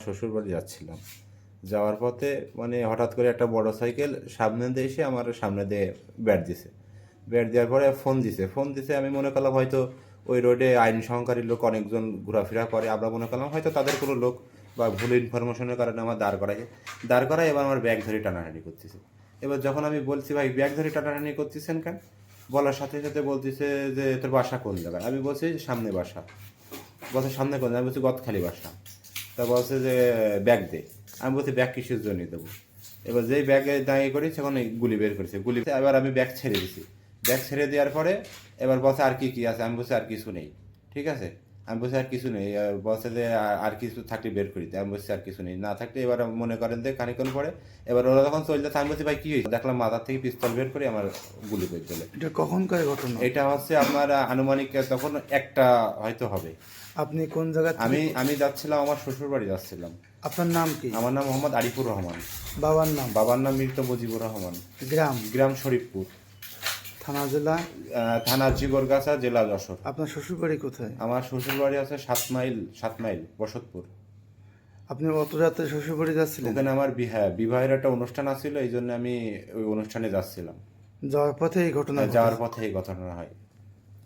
শ্বশুর বাড়ি যাচ্ছিলাম। যাওয়ার পথে মানে হঠাৎ করে একটা বড় সাইকেল সামনে দিয়ে এসে আমার সামনে দিয়ে ব্যাট দিছে। ব্যাট দেওয়ার পরে ফোন দিছে আমি মনে করলাম হয়তো ওই রোডে আইন সহকারী লোক অনেকজন ঘোরাফেরা করে, আমরা মনে করলাম হয়তো তাদের কোনো লোক বা ভুল ইনফরমেশনের কারণে আমার দাঁড় করায় এবার আমার ব্যাগ ধরে টানাটানি করতেছে। এবার যখন আমি বলছি ভাই ব্যাগ ধরে টানাটানি করতেছেন কেন, বলার সাথে সাথে বলতেছে যে তোর বাসা কোন জায়গায়। আমি বলছি সামনে বাসা। বলছে সামনে কোন জায়গায়? আমি বলছি গদখালি বাসা। তা বলছে যে ব্যাগ দে। আমি বলছি ব্যাগ কিসের জন্য দেবো। এবার যেই ব্যাগে দাঁড়িয়ে করি সেখানে গুলি বের করেছে, গুলি এবার আমি ব্যাগ ছেড়ে দিছি। ব্যাগ ছেড়ে দেওয়ার পরে এবার বলছে আর কি কি আছে, আমি বলছি আর কিছু নেই। ঠিক আছে, আমি বলছি আর কিছু নেই। বলছে যে আর কিছু থাকলে বের করি, আমি বলছি আর কিছু নেই। না থাকলে এবার মনে করেন যে খানিকক্ষণ পরে এবার ওরা যখন চলে যাচ্ছে আমি বলছি ভাই কি হয়েছে, দেখলাম মাথার থেকে পিস্তল বের করে আমার গুলি বের চলে। এটা কখনকার ঘটনা? এটা হচ্ছে আপনার আনুমানিক তখন একটা হয়তো হবে। আপনি কোন জায়গা থেকে? আমি যাচ্ছিলাম, আমার শ্বশুর বাড়ি যাচ্ছিলাম। আপনার নাম কি? আমার নাম মোহাম্মদ আরিফুর রহমান। বাবার নাম? বাবার নাম মৃত মুজিবুর রহমান। গ্রাম? গ্রাম শরীফপুর, থানা? জেলা? থানা জিগরগাছা, জেলা যশোর। আপনার শ্বশুর বাড়ি কোথায়? আমার শ্বশুর বাড়ি আছে 7 মাইল বসতপুর। আপনি অত রাত্রে শ্বশুর বাড়ি যাচ্ছিলেন? ওখানে আমার বিবাহের একটা অনুষ্ঠান আছিল, এই জন্য আমি ওই অনুষ্ঠানে যাচ্ছিলাম। যাওয়ার পথে এই ঘটনা যাওয়ার ঘটেছে? পথে এই ঘটনা হয়।